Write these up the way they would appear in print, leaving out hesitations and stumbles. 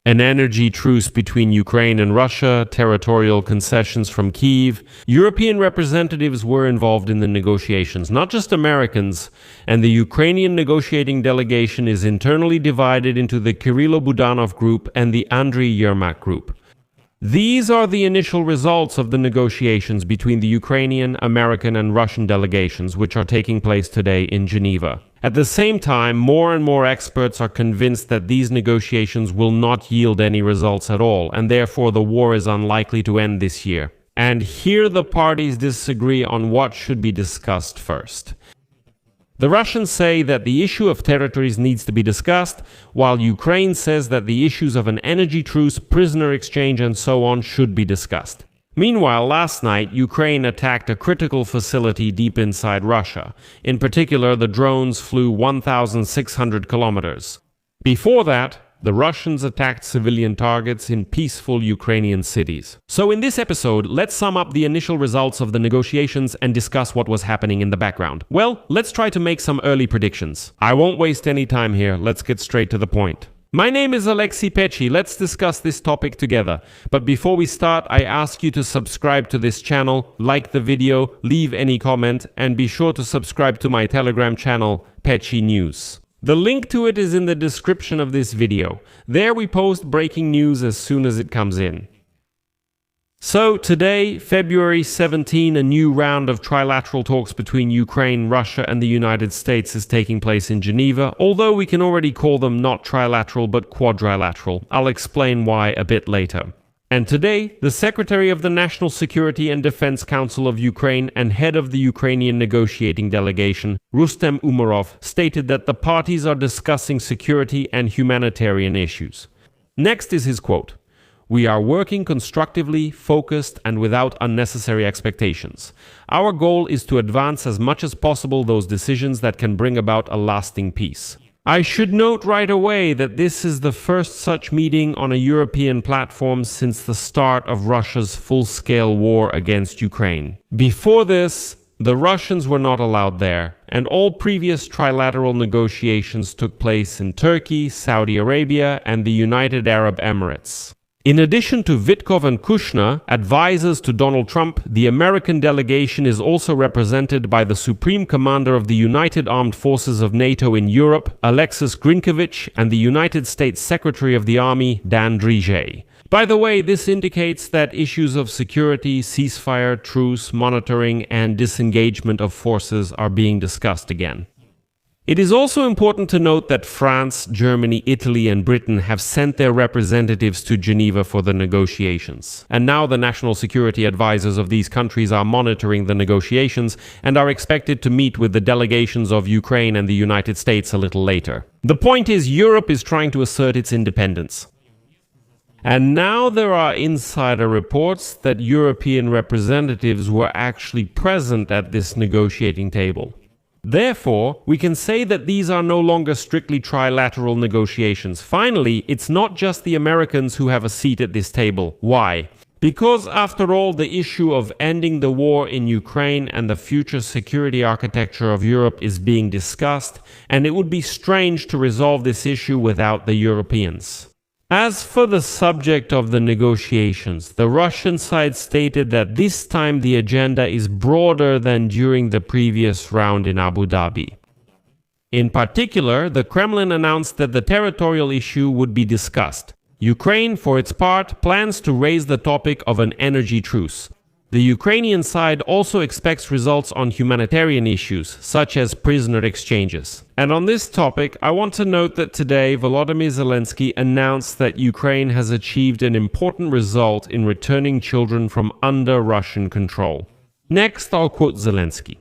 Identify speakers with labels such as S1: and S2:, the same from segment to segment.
S1: an energy truce between Ukraine and Russia, territorial concessions from Kyiv. European representatives were involved in the negotiations, not just Americans, and the Ukrainian negotiating delegation is internally divided into the Kirilo Budanov group and the Andriy Yermak group. These are the initial results of the negotiations between the Ukrainian, American, and Russian delegations, which are taking place today in Geneva. At the same time, more and more experts are convinced that these negotiations will not yield any results at all, and therefore the war is unlikely to end this year. And here the parties disagree on what should be discussed first. The Russians say that the issue of territories needs to be discussed, while Ukraine says that the issues of an energy truce, prisoner exchange, and so on should be discussed. Meanwhile, last night, Ukraine attacked a critical facility deep inside Russia. In particular, the drones flew 1,600 kilometers. Before that, the Russians attacked civilian targets in peaceful Ukrainian cities. So in this episode, let's sum up the initial results of the negotiations and discuss what was happening in the background. Well, let's try to make some early predictions. I won't waste any time here, let's get straight to the point. My name is Pechiy, let's discuss this topic together. But before we start, I ask you to subscribe to this channel, like the video, leave any comment, and be sure to subscribe to my Telegram channel, Pechiy News. The link to it is in the description of this video. There we post breaking news as soon as it comes in. So today, February 17, a new round of trilateral talks between Ukraine, Russia, and the United States is taking place in Geneva, although we can already call them not trilateral but quadrilateral. I'll explain why a bit later. And today, the Secretary of the National Security and Defense Council of Ukraine and head of the Ukrainian negotiating delegation, Rustem Umerov, stated that the parties are discussing security and humanitarian issues. Next is his quote: "We are working constructively, focused, and without unnecessary expectations. Our goal is to advance as much as possible those decisions that can bring about a lasting peace." I should note right away that this is the first such meeting on a European platform since the start of Russia's full-scale war against Ukraine. Before this, the Russians were not allowed there, and all previous trilateral negotiations took place in Turkey, Saudi Arabia, and the United Arab Emirates. In addition to Witkow and Kushner, advisors to Donald Trump, the American delegation is also represented by the Supreme Commander of the United Armed Forces of NATO in Europe, Alexis Grinkovich, and the United States Secretary of the Army, Dan Drige. By the way, this indicates that issues of security, ceasefire, truce, monitoring, and disengagement of forces are being discussed again. It is also important to note that France, Germany, Italy, and Britain have sent their representatives to Geneva for the negotiations. And now the national security advisors of these countries are monitoring the negotiations and are expected to meet with the delegations of Ukraine and the United States a little later. The point is, Europe is trying to assert its independence. And now there are insider reports that European representatives were actually present at this negotiating table. Therefore, we can say that these are no longer strictly trilateral negotiations. Finally, it's not just the Americans who have a seat at this table. Why? Because, after all, the issue of ending the war in Ukraine and the future security architecture of Europe is being discussed, and it would be strange to resolve this issue without the Europeans. As for the subject of the negotiations, the Russian side stated that this time the agenda is broader than during the previous round in Abu Dhabi. In particular, the Kremlin announced that the territorial issue would be discussed. Ukraine, for its part, plans to raise the topic of an energy truce. The Ukrainian side also expects results on humanitarian issues, such as prisoner exchanges. And on this topic, I want to note that today Volodymyr Zelenskyy announced that Ukraine has achieved an important result in returning children from under Russian control. Next, I'll quote Zelenskyy.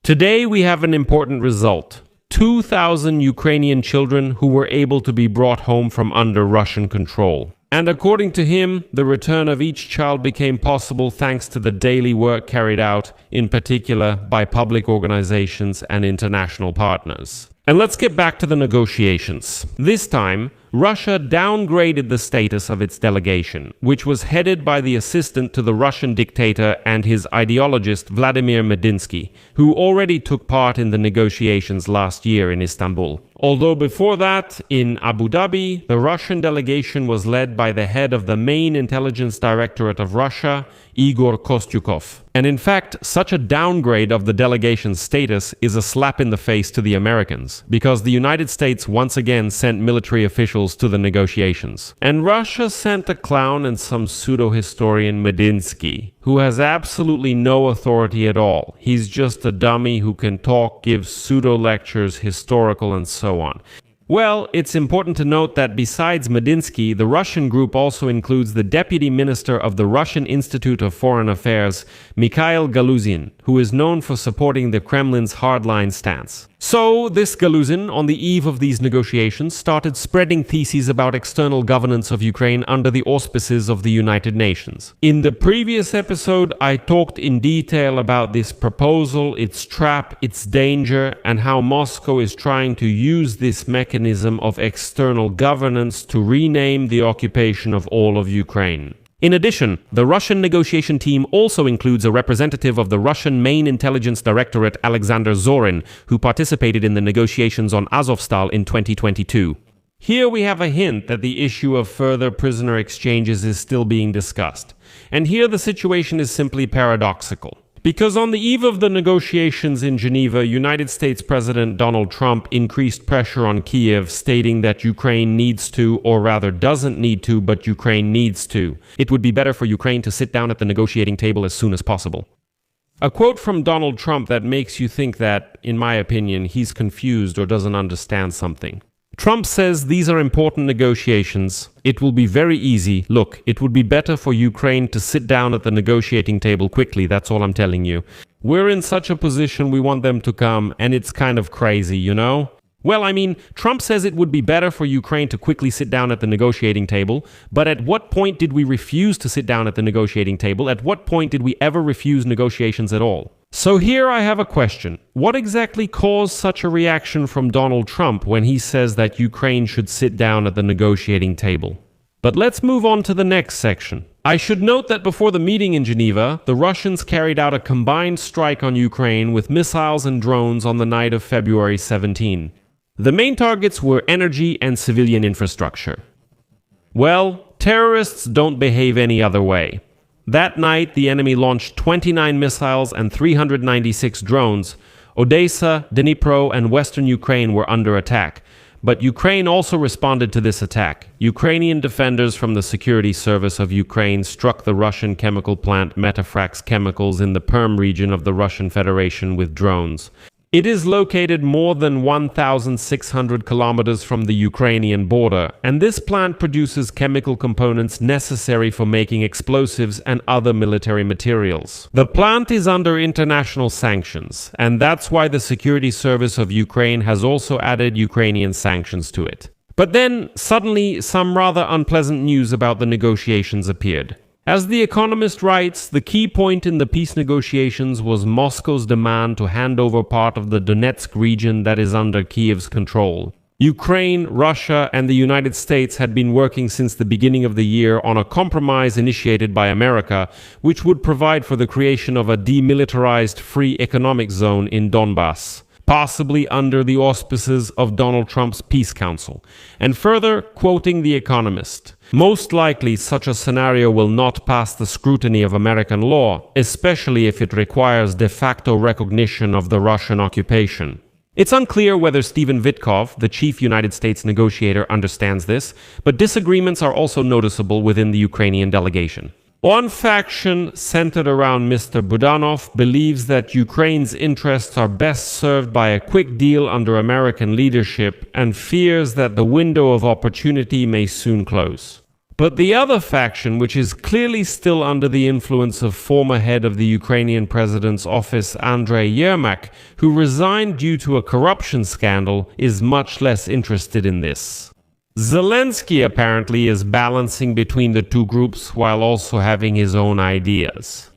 S1: "Today we have an important result. 2,000 Ukrainian children who were able to be brought home from under Russian control. And according to him, the return of each child became possible thanks to the daily work carried out, in particular by public organizations and international partners." And let's get back to the negotiations. This time, Russia downgraded the status of its delegation, which was headed by the assistant to the Russian dictator and his ideologist Vladimir Medinsky, who already took part in the negotiations last year in Istanbul. Although before that, in Abu Dhabi, the Russian delegation was led by the head of the main intelligence directorate of Russia, Igor Kostyukov. And in fact, such a downgrade of the delegation's status is a slap in the face to the Americans, because the United States once again sent military officials to the negotiations. And Russia sent a clown and some pseudo-historian Medinsky, who has absolutely no authority at all. He's just a dummy who can talk, give pseudo-lectures, historical and so on. Well, it's important to note that besides Medinsky, the Russian group also includes the Deputy Minister of the Russian Institute of Foreign Affairs, Mikhail Galuzin, who is known for supporting the Kremlin's hardline stance. So, this Galuzin, on the eve of these negotiations, started spreading theses about external governance of Ukraine under the auspices of the United Nations. In the previous episode, I talked in detail about this proposal, its trap, its danger, and how Moscow is trying to use this mechanism of external governance to rename the occupation of all of Ukraine. In addition, the Russian negotiation team also includes a representative of the Russian main intelligence directorate, Alexander Zorin, who participated in the negotiations on Azovstal in 2022. Here we have a hint that the issue of further prisoner exchanges is still being discussed. And here the situation is simply paradoxical. Because on the eve of the negotiations in Geneva, United States President Donald Trump increased pressure on Kiev, stating that Ukraine needs to, or rather doesn't need to, but Ukraine needs to. It would be better for Ukraine to sit down at the negotiating table as soon as possible. A quote from Donald Trump that makes you think that, in my opinion, he's confused or doesn't understand something. Trump says these are important negotiations. It will be very easy. Look, it would be better for Ukraine to sit down at the negotiating table quickly, that's all I'm telling you. We're in such a position we want them to come, and it's kind of crazy, you know? Well, I mean, Trump says it would be better for Ukraine to quickly sit down at the negotiating table, but at what point did we refuse to sit down at the negotiating table? At what point did we ever refuse negotiations at all? So here I have a question. What exactly caused such a reaction from Donald Trump when he says that Ukraine should sit down at the negotiating table? But let's move on to the next section. I should note that before the meeting in Geneva, the Russians carried out a combined strike on Ukraine with missiles and drones on the night of February 17. The main targets were energy and civilian infrastructure. Well, terrorists don't behave any other way. That night, the enemy launched 29 missiles and 396 drones. Odessa, Dnipro, and western Ukraine were under attack. But Ukraine also responded to this attack. Ukrainian defenders from the Security Service of Ukraine struck the Russian chemical plant Metafrax Chemicals in the Perm region of the Russian Federation with drones. It is located more than 1,600 kilometers from the Ukrainian border, and this plant produces chemical components necessary for making explosives and other military materials. The plant is under international sanctions, and that's why the Security Service of Ukraine has also added Ukrainian sanctions to it. But then, suddenly, some rather unpleasant news about the negotiations appeared. As The Economist writes, the key point in the peace negotiations was Moscow's demand to hand over part of the Donetsk region that is under Kiev's control. Ukraine, Russia, and the United States had been working since the beginning of the year on a compromise initiated by America, which would provide for the creation of a demilitarized free economic zone in Donbass, possibly under the auspices of Donald Trump's Peace Council. And further, quoting The Economist, most likely such a scenario will not pass the scrutiny of American law, especially if it requires de facto recognition of the Russian occupation. It's unclear whether Stephen Witkoff, the chief United States negotiator, understands this, but disagreements are also noticeable within the Ukrainian delegation. One faction, centered around Mr. Budanov, believes that Ukraine's interests are best served by a quick deal under American leadership and fears that the window of opportunity may soon close. But the other faction, which is clearly still under the influence of former head of the Ukrainian president's office, Andrei Yermak, who resigned due to a corruption scandal, is much less interested in this. Zelenskyy apparently is balancing between the two groups while also having his own ideas.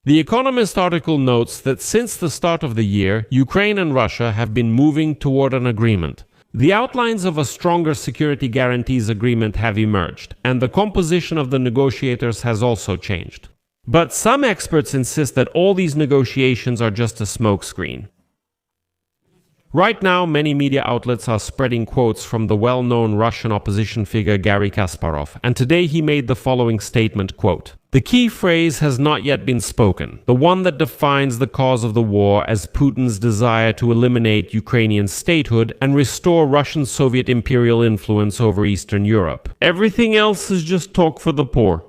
S1: The Economist article notes that since the start of the year, Ukraine and Russia have been moving toward an agreement. The outlines of a stronger security guarantees agreement have emerged, and the composition of the negotiators has also changed. But some experts insist that all these negotiations are just a smokescreen. Right now, many media outlets are spreading quotes from the well-known Russian opposition figure Garry Kasparov, and today he made the following statement, quote, "The key phrase has not yet been spoken, the one that defines the cause of the war as Putin's desire to eliminate Ukrainian statehood and restore Russian Soviet imperial influence over Eastern Europe. Everything else is just talk for the poor."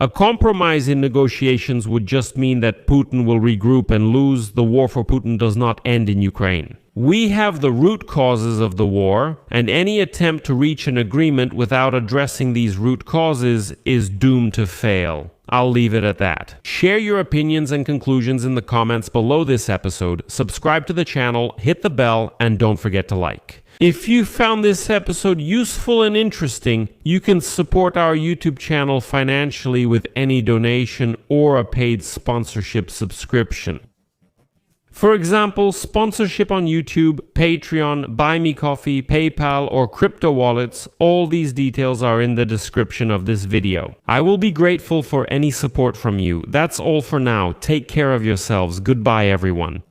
S1: A compromise in negotiations would just mean that Putin will regroup and lose. The war for Putin does not end in Ukraine. We have the root causes of the war, and any attempt to reach an agreement without addressing these root causes is doomed to fail. I'll leave it at that. Share your opinions and conclusions in the comments below this episode, subscribe to the channel, hit the bell, and don't forget to like. If you found this episode useful and interesting, you can support our YouTube channel financially with any donation or a paid sponsorship subscription. For example, sponsorship on YouTube, Patreon, Buy Me Coffee, PayPal, or crypto wallets, all these details are in the description of this video. I will be grateful for any support from you. That's all for now. Take care of yourselves. Goodbye, everyone.